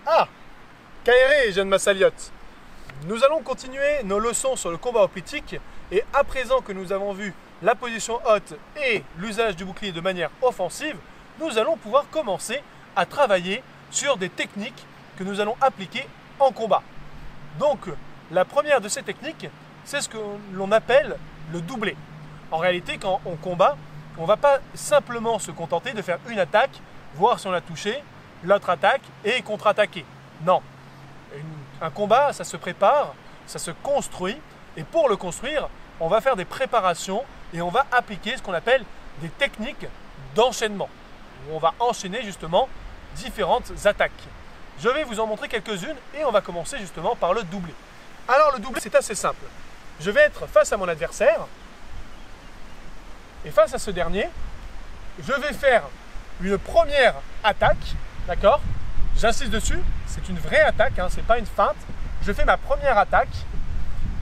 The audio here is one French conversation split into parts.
Ah, Kaéré, jeune Massaliote. Nous allons continuer nos leçons sur le combat hoplitique et à présent que nous avons vu la position haute et l'usage du bouclier de manière offensive, nous allons pouvoir commencer à travailler sur des techniques que nous allons appliquer en combat. Donc, la première de ces techniques, c'est ce que l'on appelle le doublé. En réalité, quand on combat, on ne va pas simplement se contenter de faire une attaque, voir si on l'a touché, l'autre attaque et contre-attaquer. Non. Un combat, ça se prépare, ça se construit. Et pour le construire, on va faire des préparations et on va appliquer ce qu'on appelle des techniques d'enchaînement. Où on va enchaîner justement différentes attaques. Je vais vous en montrer quelques-unes et on va commencer justement par le doublé. Alors le doublé, c'est assez simple. Je vais être face à mon adversaire et face à ce dernier, je vais faire une première attaque, d'accord? J'insiste dessus, c'est une vraie attaque, hein, ce n'est pas une feinte. Je fais ma première attaque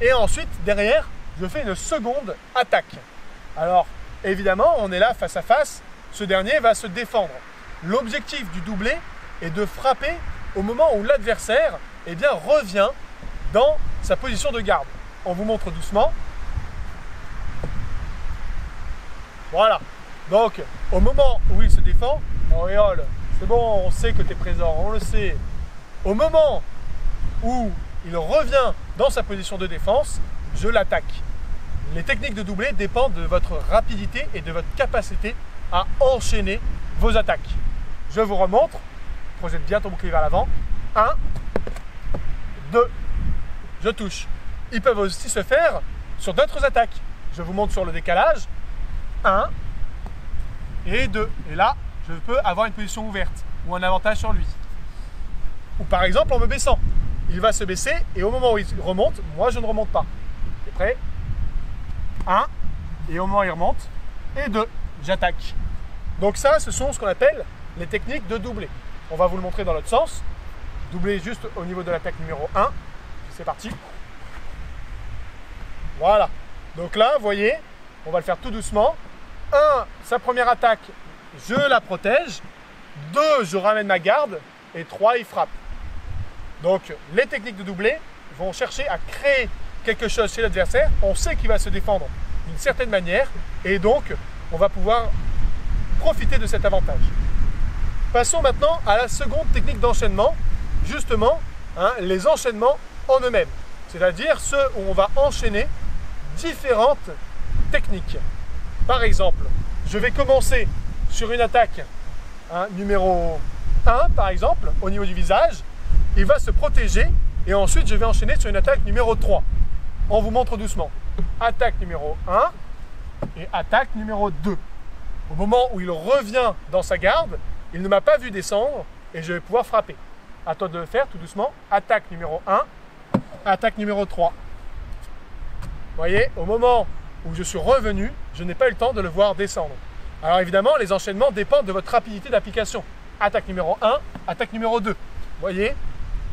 et ensuite, derrière, je fais une seconde attaque. Alors, évidemment, on est là face à face, ce dernier va se défendre. L'objectif du doublé est de frapper au moment où l'adversaire revient dans sa position de garde. On vous montre doucement. Voilà. Donc, au moment où il se défend, auréole, c'est bon, on sait que tu es présent, on le sait. Au moment où il revient dans sa position de défense, je l'attaque. Les techniques de doublé dépendent de votre rapidité et de votre capacité à enchaîner vos attaques. Je vous remontre. Projette bien ton bouclier vers l'avant. 1, 2, je touche. Ils peuvent aussi se faire sur d'autres attaques. Je vous montre sur le décalage. 1 et 2. Et là, je peux avoir une position ouverte ou un avantage sur lui. Ou par exemple en me baissant. Il va se baisser et au moment où il remonte, moi je ne remonte pas. Tu es prêt? 1 et au moment où il remonte. Et 2, j'attaque. Donc ça, ce sont ce qu'on appelle les techniques de doublé. On va vous le montrer dans l'autre sens. Doubler juste au niveau de l'attaque numéro 1. C'est parti. Voilà. Donc là, vous voyez, on va le faire tout doucement. 1, sa première attaque, je la protège. 2, je ramène ma garde. Et 3, il frappe. Donc, les techniques de doublé vont chercher à créer quelque chose chez l'adversaire. On sait qu'il va se défendre d'une certaine manière. Et donc, on va pouvoir profiter de cet avantage. Passons maintenant à la seconde technique d'enchaînement. Justement, les enchaînements en eux-mêmes. C'est-à-dire ceux où on va enchaîner différentes techniques. Par exemple, je vais commencer sur une attaque numéro 1, par exemple, au niveau du visage. Il va se protéger et ensuite je vais enchaîner sur une attaque numéro 3. On vous montre doucement. Attaque numéro 1 et attaque numéro 2. Au moment où il revient dans sa garde, il ne m'a pas vu descendre et je vais pouvoir frapper. À toi de le faire tout doucement. Attaque numéro 1, attaque numéro 3. Vous voyez, au moment où je suis revenu, je n'ai pas eu le temps de le voir descendre. Alors évidemment, les enchaînements dépendent de votre rapidité d'application. Attaque numéro 1, attaque numéro 2. Vous voyez?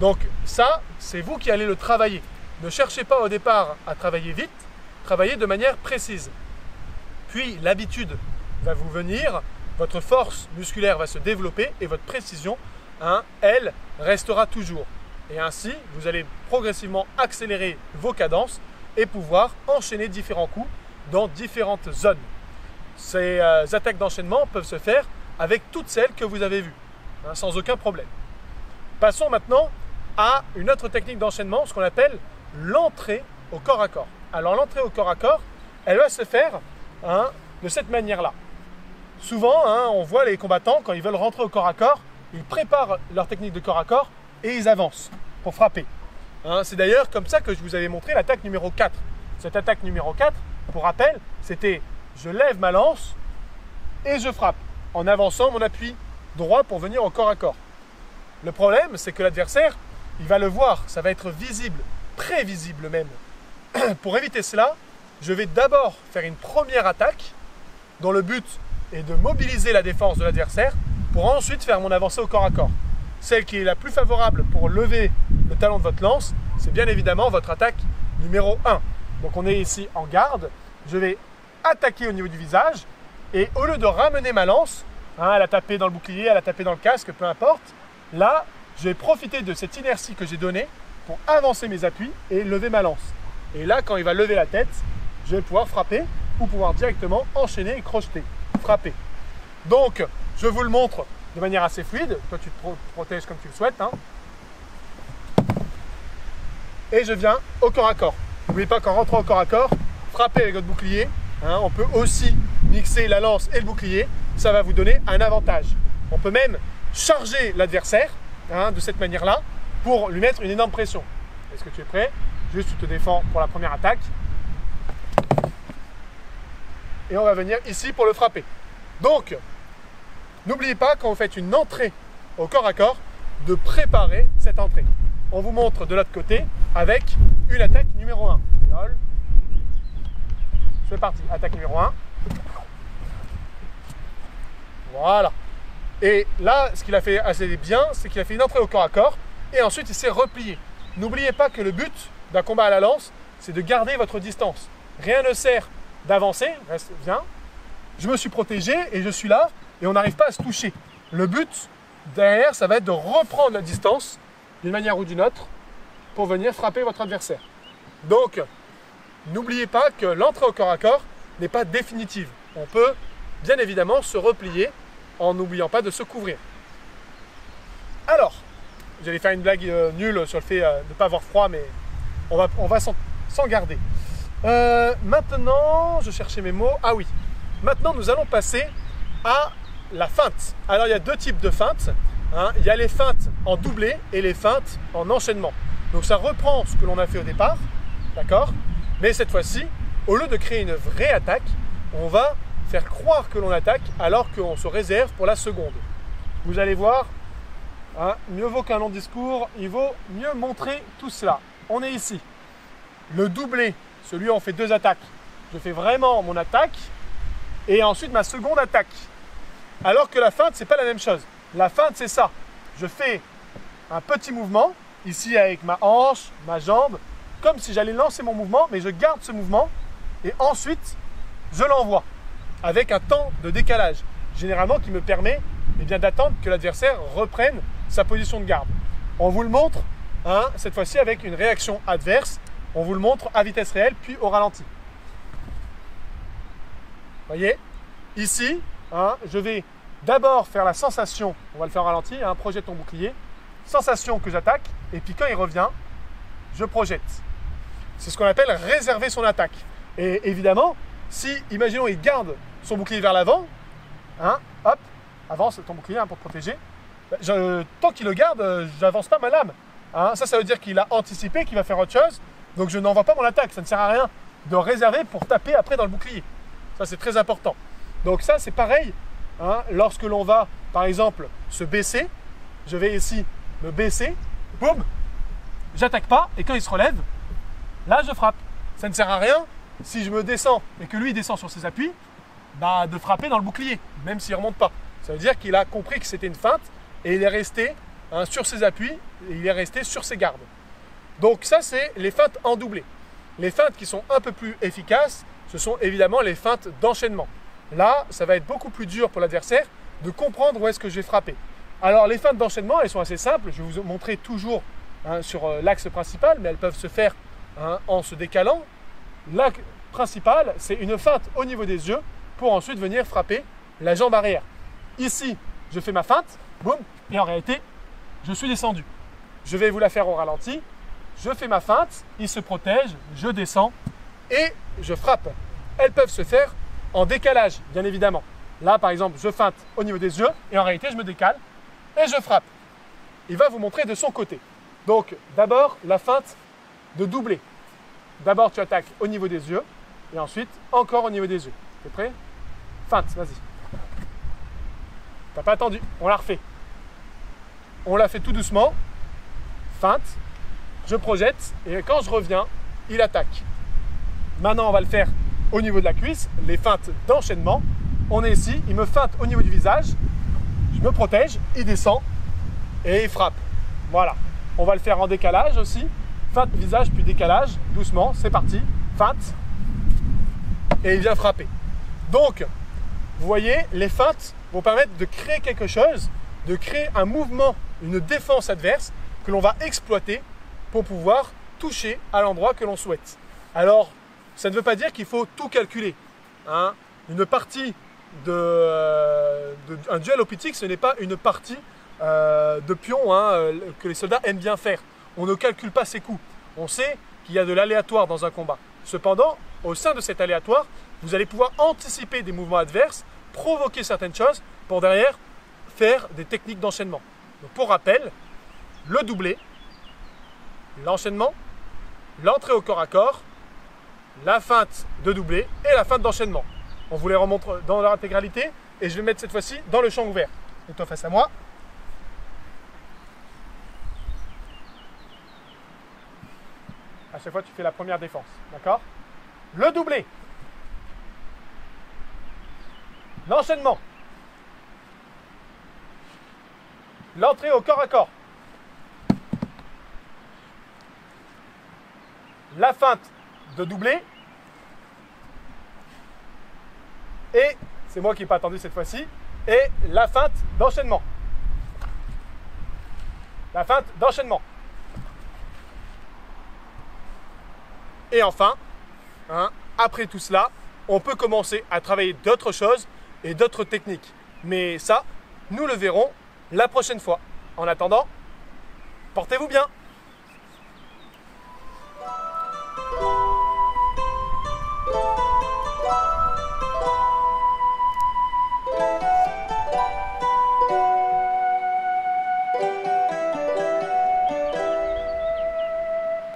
Donc ça, c'est vous qui allez le travailler. Ne cherchez pas au départ à travailler vite, travaillez de manière précise. Puis l'habitude va vous venir, votre force musculaire va se développer et votre précision, elle, restera toujours. Et ainsi, vous allez progressivement accélérer vos cadences et pouvoir enchaîner différents coups dans différentes zones. Ces attaques d'enchaînement peuvent se faire avec toutes celles que vous avez vues, sans aucun problème. Passons maintenant à une autre technique d'enchaînement, ce qu'on appelle l'entrée au corps à corps. Alors l'entrée au corps à corps, elle va se faire de cette manière-là. Souvent, on voit les combattants, quand ils veulent rentrer au corps à corps, ils préparent leur technique de corps à corps et ils avancent pour frapper. C'est d'ailleurs comme ça que je vous avais montré l'attaque numéro 4. Cette attaque numéro 4, pour rappel, c'était je lève ma lance et je frappe en avançant mon appui droit pour venir au corps à corps. Le problème, c'est que l'adversaire, il va le voir, ça va être visible, très visible même. Pour éviter cela, je vais d'abord faire une première attaque dont le but est de mobiliser la défense de l'adversaire pour ensuite faire mon avancée au corps à corps. Celle qui est la plus favorable pour lever le talon de votre lance, c'est bien évidemment votre attaque numéro 1. Donc on est ici en garde, je vais attaquer au niveau du visage et au lieu de ramener ma lance, elle a tapé dans le bouclier, elle a tapé dans le casque, peu importe, là je vais profiter de cette inertie que j'ai donnée pour avancer mes appuis et lever ma lance. Et là, quand il va lever la tête, je vais pouvoir frapper ou pouvoir directement enchaîner et crocheter, frapper. Donc, je vous le montre de manière assez fluide. Toi, tu te protèges comme tu le souhaites. Hein. Et je viens au corps à corps. N'oubliez pas qu'en rentrant au corps à corps, frappez avec votre bouclier. Hein, on peut aussi mixer la lance et le bouclier. Ça va vous donner un avantage. On peut même charger l'adversaire de cette manière-là pour lui mettre une énorme pression. Est-ce que tu es prêt? Juste tu te défends pour la première attaque. Et on va venir ici pour le frapper. Donc, n'oubliez pas quand vous faites une entrée au corps à corps, de préparer cette entrée. On vous montre de l'autre côté avec une attaque numéro 1. C'est parti, attaque numéro 1. Voilà. Et là, ce qu'il a fait assez bien, c'est qu'il a fait une entrée au corps à corps et ensuite il s'est replié. N'oubliez pas que le but d'un combat à la lance, c'est de garder votre distance. Rien ne sert d'avancer, reste, viens. Je me suis protégé et je suis là et on n'arrive pas à se toucher. Le but derrière, ça va être de reprendre la distance d'une manière ou d'une autre pour venir frapper votre adversaire. Donc, n'oubliez pas que l'entrée au corps à corps n'est pas définitive. On peut bien évidemment se replier en n'oubliant pas de se couvrir. Alors, j'allais faire une blague nulle sur le fait de ne pas avoir froid, mais on va s'en garder. Maintenant, je cherchais mes mots. Ah oui, maintenant nous allons passer à la feinte. Alors il y a deux types de feintes. Il y a les feintes en doublé et les feintes en enchaînement. Donc ça reprend ce que l'on a fait au départ, d'accord? Mais cette fois-ci, au lieu de créer une vraie attaque, on va faire croire que l'on attaque alors qu'on se réserve pour la seconde. Vous allez voir, mieux vaut qu'un long discours, il vaut mieux montrer tout cela. On est ici. Le doublé, celui où on fait deux attaques. Je fais vraiment mon attaque et ensuite ma seconde attaque. Alors que la feinte, c'est pas la même chose. La feinte, c'est ça. Je fais un petit mouvement, ici avec ma hanche, ma jambe, comme si j'allais lancer mon mouvement, mais je garde ce mouvement et ensuite, je l'envoie avec un temps de décalage, généralement qui me permet d'attendre que l'adversaire reprenne sa position de garde. On vous le montre, cette fois-ci avec une réaction adverse. On vous le montre à vitesse réelle, puis au ralenti. Voyez, ici, je vais d'abord faire la sensation, on va le faire au ralenti, projette ton bouclier, sensation que j'attaque, et puis quand il revient, je projette. C'est ce qu'on appelle réserver son attaque. Et évidemment, si, imaginons, il garde son bouclier vers l'avant, hop, avance ton bouclier pour te protéger, tant qu'il le garde, j'avance pas ma lame. Ça veut dire qu'il a anticipé, qu'il va faire autre chose, donc je n'envoie pas mon attaque. Ça ne sert à rien de réserver pour taper après dans le bouclier. Ça, c'est très important. Donc ça, c'est pareil. Lorsque l'on va, par exemple, se baisser, je vais ici me baisser, boum, j'attaque pas, et quand il se relève, là, je frappe. Ça ne sert à rien, si je me descends et que lui descend sur ses appuis, de frapper dans le bouclier, même s'il ne remonte pas. Ça veut dire qu'il a compris que c'était une feinte, et il est resté sur ses appuis, et il est resté sur ses gardes. Donc ça, c'est les feintes en doublé. Les feintes qui sont un peu plus efficaces, ce sont évidemment les feintes d'enchaînement. Là, ça va être beaucoup plus dur pour l'adversaire de comprendre où est-ce que je vais frapper. Alors, les feintes d'enchaînement, elles sont assez simples. Je vais vous montrer toujours sur l'axe principal, mais elles peuvent se faire en se décalant. L'axe principal, c'est une feinte au niveau des yeux pour ensuite venir frapper la jambe arrière. Ici, je fais ma feinte, boum, et en réalité, je suis descendu. Je vais vous la faire au ralenti. Je fais ma feinte, il se protège, je descends et je frappe. Elles peuvent se faire en décalage, bien évidemment. Là, par exemple, je feinte au niveau des yeux et en réalité, je me décale et je frappe. Il va vous montrer de son côté. Donc, d'abord, la feinte de doubler. D'abord, tu attaques au niveau des yeux et ensuite, encore au niveau des yeux. T'es prêt? Feinte, vas-y. T'as pas attendu, on la refait. On la fait tout doucement. Feinte, je projette et quand je reviens, il attaque. Maintenant, on va le faire au niveau de la cuisse, les feintes d'enchaînement. On est ici, il me feinte au niveau du visage, je me protège, il descend et il frappe. Voilà. On va le faire en décalage aussi. Feinte visage puis décalage, doucement, c'est parti. Feinte et il vient frapper. Donc, vous voyez, les feintes vont permettre de créer quelque chose de créer un mouvement, une défense adverse que l'on va exploiter pour pouvoir toucher à l'endroit que l'on souhaite. Alors, ça ne veut pas dire qu'il faut tout calculer. Hein. Une partie un duel au pitic, ce n'est pas une partie de pion que les soldats aiment bien faire. On ne calcule pas ses coups. On sait qu'il y a de l'aléatoire dans un combat. Cependant, au sein de cet aléatoire, vous allez pouvoir anticiper des mouvements adverses, provoquer certaines choses pour derrière faire des techniques d'enchaînement. Donc pour rappel, le doublé, l'enchaînement, l'entrée au corps à corps, la feinte de doublé et la feinte d'enchaînement. On vous les remontre dans leur intégralité et je vais mettre cette fois-ci dans le champ ouvert. Mets-toi face à moi. À chaque fois, tu fais la première défense. D'accord? Le doublé. L'enchaînement. L'entrée au corps à corps. La feinte de doublé. Et, c'est moi qui n'ai pas attendu cette fois-ci, et la feinte d'enchaînement. La feinte d'enchaînement. Et enfin, après tout cela, on peut commencer à travailler d'autres choses et d'autres techniques. Mais ça, nous le verrons la prochaine fois. En attendant, portez-vous bien.